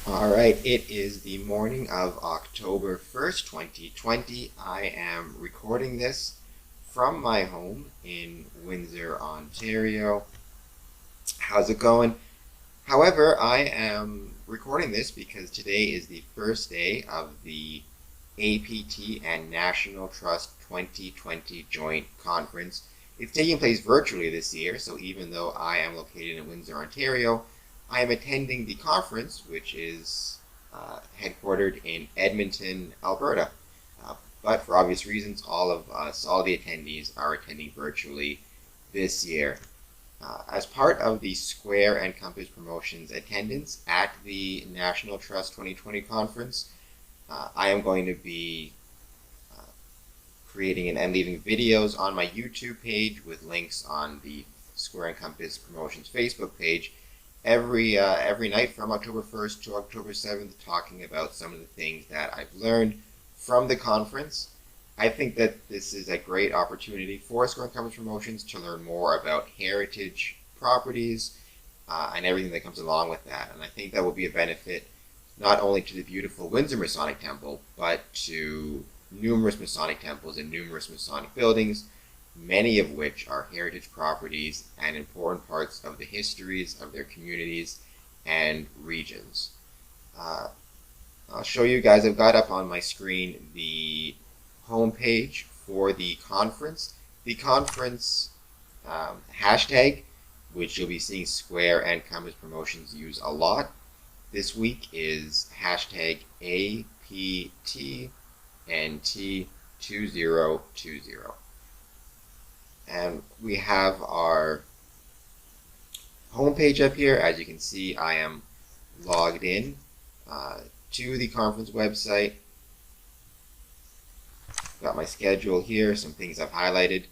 Alright, it is the morning of October 1st, 2020. I am recording this from my home in Windsor, Ontario. How's it going? However, I am recording this because today is the first day of the APT and National Trust 2020 Joint Conference. It's taking place virtually this year, so even though I am located in Windsor, Ontario, I am attending the conference, which is headquartered in Edmonton, Alberta. But for obvious reasons, all of us, all the attendees, are attending virtually this year. As part of the Square and Compass Promotions attendance at the National Trust 2020 conference, I am going to be creating and leaving videos on my YouTube page with links on the Square and Compass Promotions Facebook page every night from October 1st to October 7th, talking about some of the things that I've learned from the conference. I think that this is a great opportunity for Square and Compass Promotions to learn more about heritage properties and everything that comes along with that. And I think that will be a benefit not only to the beautiful Windsor Masonic Temple, but to numerous Masonic temples and numerous Masonic buildings, many of which are heritage properties and important parts of the histories of their communities and regions. I'll show you guys, I've got up on my screen the homepage for the conference. The conference hashtag, which you'll be seeing Square and Compass Promotions use a lot this week, is hashtag APTNT2020. And we have our homepage up here. As you can see, I am logged in to the conference website. Got my schedule here, some things I've highlighted.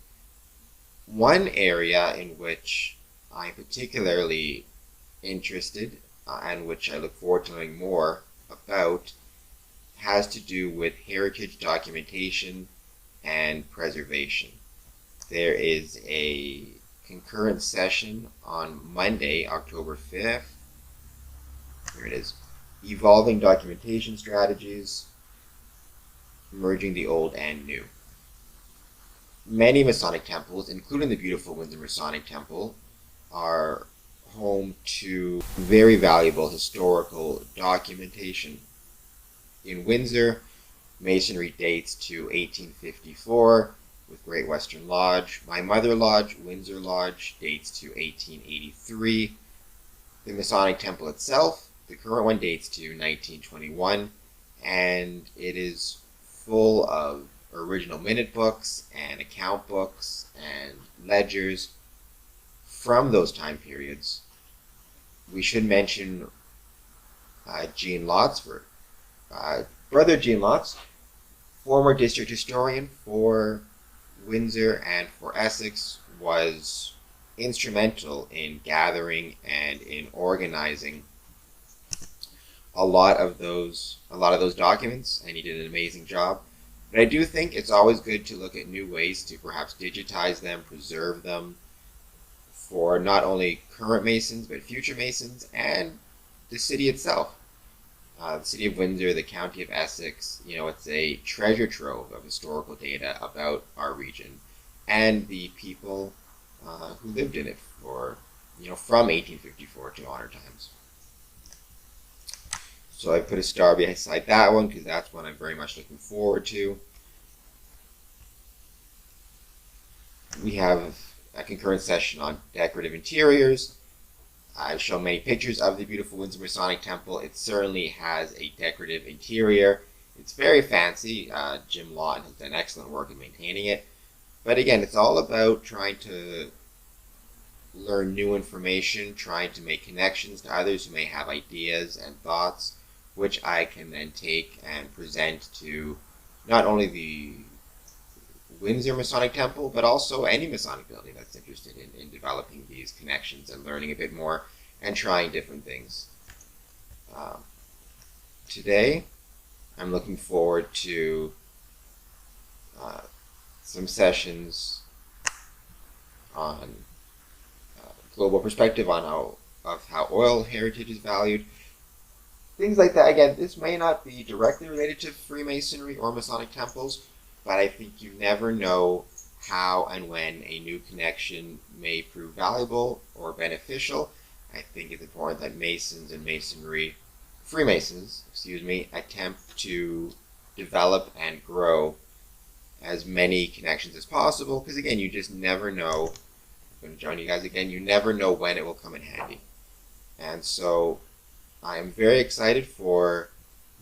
One area in which I'm particularly interested and which I look forward to learning more about has to do with heritage documentation and preservation. There is a concurrent session on Monday, October 5th. Here it is. Evolving Documentation Strategies, Merging the Old and New. Many Masonic temples, including the beautiful Windsor Masonic Temple, are home to very valuable historical documentation. In Windsor, Masonry dates to 1854 with Great Western Lodge. My mother lodge, Windsor Lodge, dates to 1883. The Masonic Temple itself, the current one, dates to 1921, and it is full of original minute books and account books and ledgers from those time periods. We should mention Gene Lotsford. Brother Gene Lotz, former district historian for Windsor and for Essex, was instrumental in gathering and in organizing a lot of those documents, and he did an amazing job. But I do think it's always good to look at new ways to perhaps digitize them, preserve them for not only current Masons but future Masons and the city itself. The city of Windsor, the county of Essex, it's a treasure trove of historical data about our region and the people who lived in it from 1854 to modern times. So I put a star beside that one because that's one I'm very much looking forward to. We have a concurrent session on decorative interiors. I've shown many pictures of the beautiful Windsor Masonic Temple. It certainly has a decorative interior. It's very fancy. Jim Lawton has done excellent work in maintaining it. But again, it's all about trying to learn new information, trying to make connections to others who may have ideas and thoughts, which I can then take and present to not only the Windsor Masonic Temple, but also any Masonic building that's interested in developing these connections and learning a bit more and trying different things. Today, I'm looking forward to some sessions on global perspective on how oil heritage is valued. things like that. Again, this may not be directly related to Freemasonry or Masonic temples, but I think you never know how and when a new connection may prove valuable or beneficial. I think it's important that Masons and Freemasons, attempt to develop and grow as many connections as possible, because again, you just never know. I'm going to join you guys again. You never know when it will come in handy. And so I am very excited for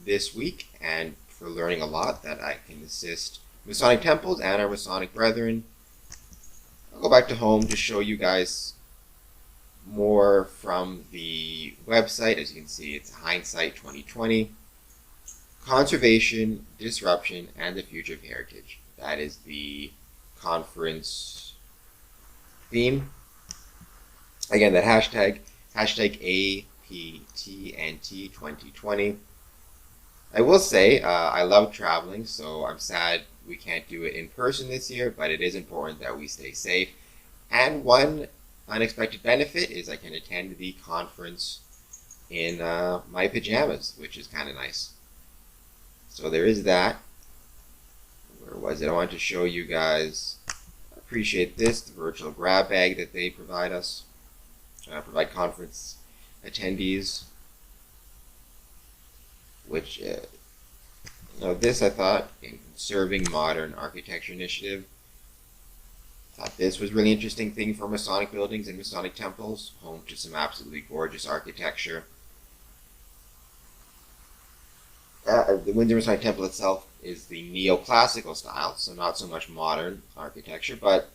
this week and for learning a lot that I can assist Masonic temples and our Masonic brethren. I'll go back to home to show you guys more from the website. As you can see, it's Hindsight 2020. Conservation, Disruption, and the Future of Heritage. That is the conference theme. Again, that hashtag APTNT 2020. I will say, I love traveling, so I'm sad we can't do it in person this year, but it is important that we stay safe. And one unexpected benefit is I can attend the conference in my pajamas, which is kind of nice. So there is that. Where was it? I wanted to show you guys. I appreciate this, the virtual grab bag that they provide us. Provide conference attendees. Which, this I thought, in Conserving Modern Architecture Initiative. Thought this was really interesting thing for Masonic buildings and Masonic temples, home to some absolutely gorgeous architecture. The Windsor Masonic Temple itself is the neoclassical style, so not so much modern architecture, but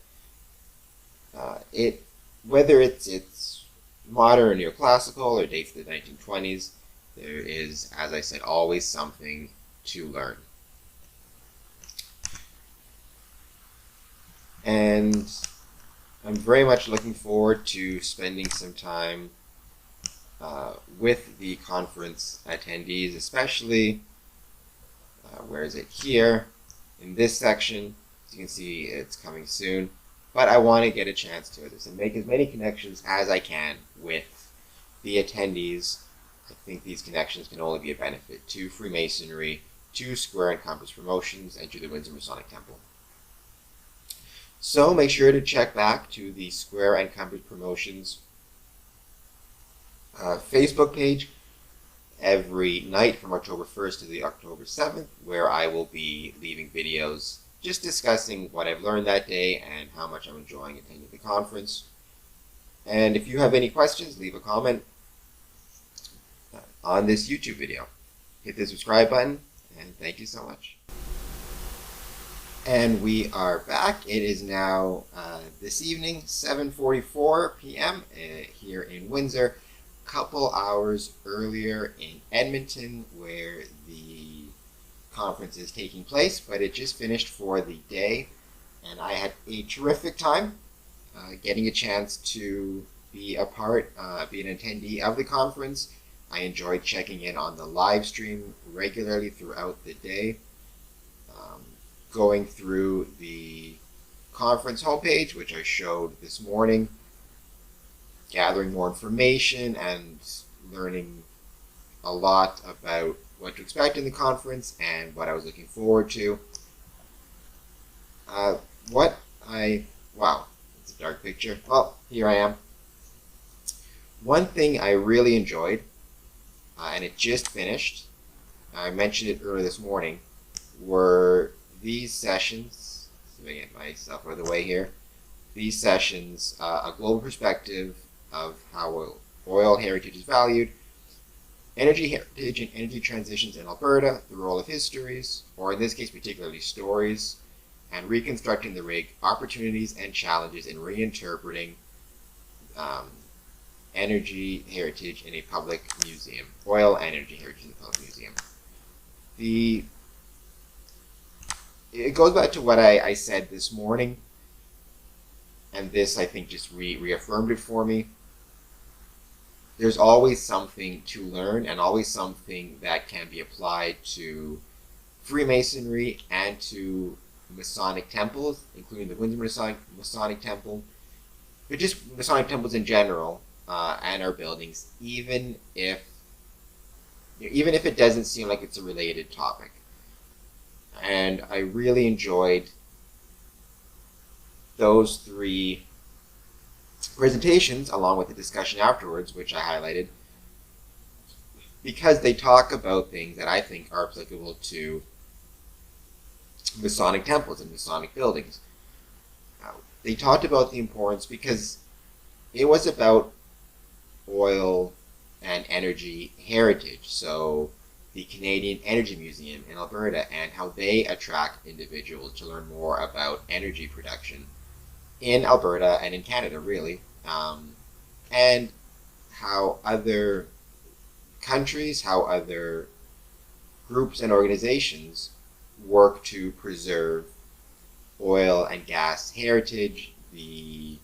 whether it's modern or neoclassical or dates to the 1920s, there is, as I said, always something to learn. And I'm very much looking forward to spending some time with the conference attendees, especially, where is it? Here, in this section. As you can see, it's coming soon. But I want to get a chance to this and make as many connections as I can with the attendees. I think these connections can only be a benefit to Freemasonry, to Square and Compass Promotions, and to the Windsor Masonic Temple. So make sure to check back to the Square and Compass Promotions Facebook page every night from October 1st to the October 7th, where I will be leaving videos just discussing what I've learned that day and how much I'm enjoying attending the conference. And if you have any questions, leave a comment on this YouTube video. Hit the subscribe button, and thank you so much. And we are back. It is now this evening, 7:44 p.m. Here in Windsor. A couple hours earlier in Edmonton, where the conference is taking place, but it just finished for the day, and I had a terrific time getting a chance to be a part, be an attendee of the conference. I enjoyed checking in on the live stream regularly throughout the day, going through the conference homepage, which I showed this morning, gathering more information and learning a lot about what to expect in the conference and what I was looking forward to. Wow, it's a dark picture. Well, here I am. One thing I really enjoyed, and it just finished, I mentioned it earlier this morning, were these sessions. Let me get myself out of the way here. These sessions, a global perspective of how oil heritage is valued, energy heritage and energy transitions in Alberta, the role of histories, or in this case particularly stories, and reconstructing the rig, opportunities and challenges in reinterpreting energy heritage in a public museum, oil and energy heritage in a public museum. It goes back to what I said this morning, and this I think just reaffirmed it for me. There's always something to learn and always something that can be applied to Freemasonry and to Masonic temples, including the Windsor Masonic Temple, but just Masonic temples in general, and our buildings, even if even if it doesn't seem like it's a related topic. And I really enjoyed those three presentations, along with the discussion afterwards, which I highlighted, because they talk about things that I think are applicable to Masonic temples and Masonic buildings. They talked about the importance because it was about oil and energy heritage. So the Canadian Energy Museum in Alberta and how they attract individuals to learn more about energy production in Alberta and in Canada, really. And how other countries, how other groups and organizations work to preserve oil and gas heritage, the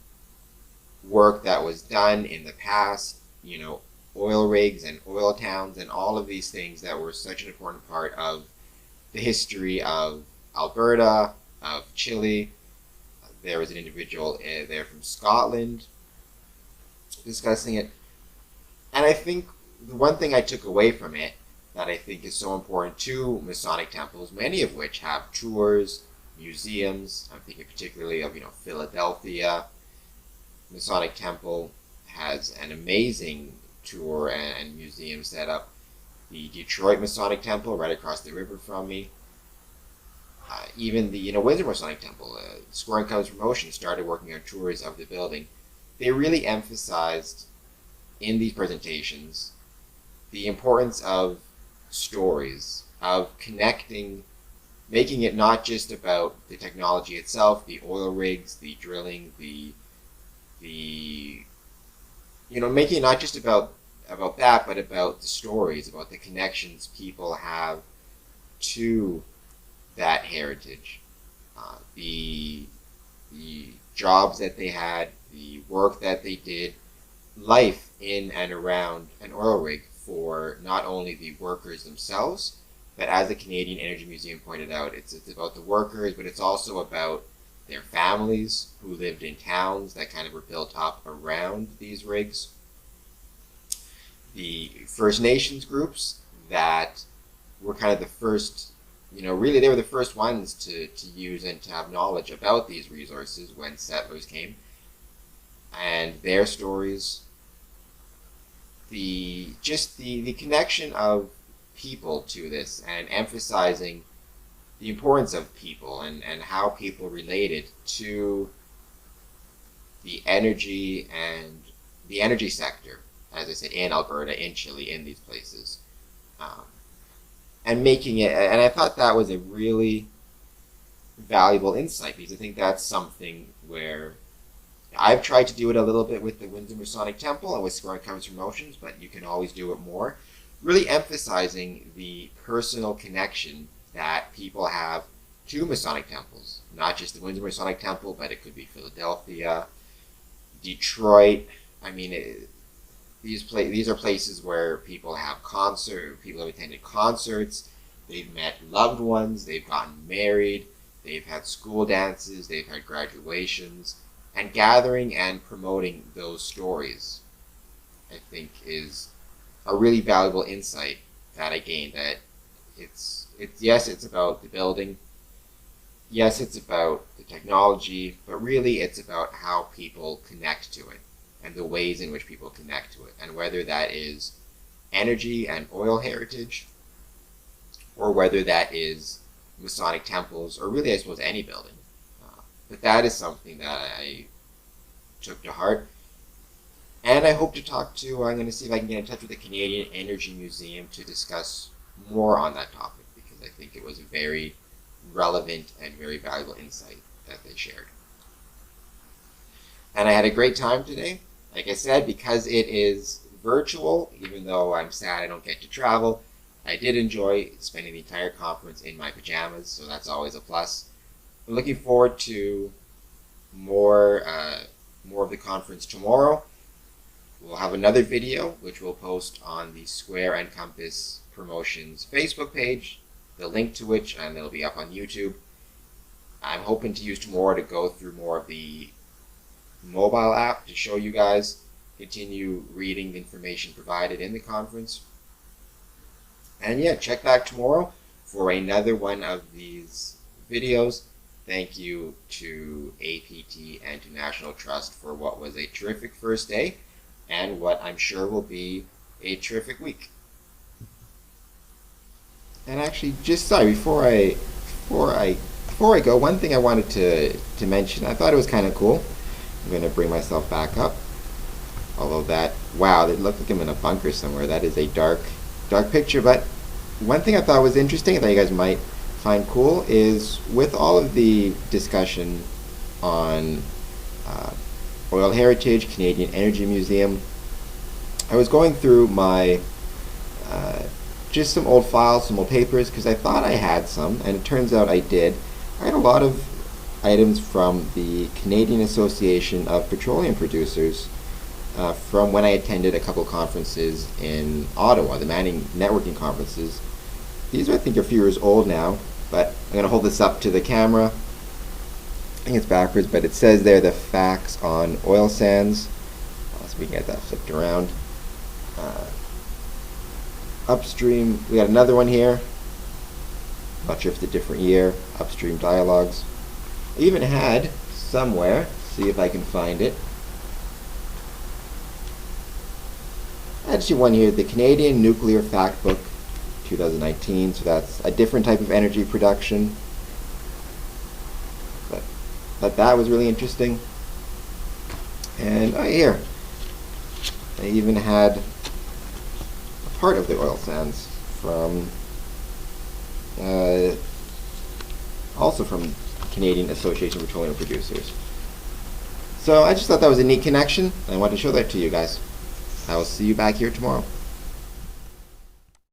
work that was done in the past, oil rigs and oil towns and all of these things that were such an important part of the history of Alberta, of Chile. There was an individual there from Scotland discussing it. And I think the one thing I took away from it that I think is so important to Masonic temples, many of which have tours, museums. I'm thinking particularly of, Philadelphia. Masonic Temple has an amazing tour and museum set up. The Detroit Masonic Temple, right across the river from me. Even the Windsor Masonic Temple, Square Income's Promotion started working on tours of the building. They really emphasized in these presentations the importance of stories, of connecting, making it not just about the technology itself, the oil rigs, the drilling, making it not just about that, but about the stories, about the connections people have to that heritage, the jobs that they had, the work that they did, life in and around an oil rig for not only the workers themselves, but as the Canadian Energy Museum pointed out, it's about the workers, but it's also about their families who lived in towns that kind of were built up around these rigs. The First Nations groups that were kind of the first, really they were the first ones to use and to have knowledge about these resources when settlers came, and their stories. The connection of people to this and emphasizing the importance of people and how people related to the energy sector, as I said, in Alberta, in Chile, in these places. And making it, and I thought that was a really valuable insight, because I think that's something where I've tried to do it a little bit with the Windsor Masonic Temple and with Square Income's Promotions, but you can always do it more. Really emphasizing the personal connection that people have to Masonic temples. Not just the Windsor Masonic Temple, but it could be Philadelphia, Detroit. I mean, these are places where people have people have attended concerts, they've met loved ones, they've gotten married, they've had school dances, they've had graduations, and gathering and promoting those stories, I think, is a really valuable insight that I gained. That it's about the building, yes, it's about the technology, but really it's about how people connect to it and the ways in which people connect to it, and whether that is energy and oil heritage, or whether that is Masonic temples, or really, I suppose, any building. But that is something that I took to heart. And I hope to I'm going to see if I can get in touch with the Canadian Energy Museum to discuss more on that topic, because I think it was a very relevant and very valuable insight that they shared. And I had a great time today. Like I said, because it is virtual, even though I'm sad I don't get to travel, I did enjoy spending the entire conference in my pajamas, so that's always a plus. I'm looking forward to more of the conference tomorrow. We'll have another video, which we'll post on the Square and Compass Promotions Facebook page, the link to which, and it'll be up on YouTube. I'm hoping to use tomorrow to go through more of the mobile app to show you guys, continue reading the information provided in the conference. And yeah, check back tomorrow for another one of these videos. Thank you to APT and to National Trust for what was a terrific first day and what I'm sure will be a terrific week. And actually, just sorry, before I go, one thing I wanted to mention, I thought it was kind of cool. I'm going to bring myself back up. Although that, wow, it looked like I'm in a bunker somewhere. That is a dark picture. But one thing I thought was interesting that you guys might find cool is with all of the discussion on oil heritage, Canadian Energy Museum, I was going through my just some old files, some old papers, because I thought I had some, and it turns out I did. I had a lot of items from the Canadian Association of Petroleum Producers from when I attended a couple conferences in Ottawa, the Manning Networking conferences. These are, I think, a few years old now, but I'm going to hold this up to the camera. I think it's backwards, but it says there the facts on oil sands. So we can get that flipped around. Upstream, we got another one here. Not sure if it's a different year. Upstream dialogues. I even had somewhere, see if I can find it. Actually, one here, the Canadian Nuclear Fact Book 2019. So that's a different type of energy production. But that was really interesting. And here, I even had part of the oil sands from also from Canadian Association of Petroleum Producers. So I just thought that was a neat connection. I wanted to show that to you guys. I will see you back here tomorrow.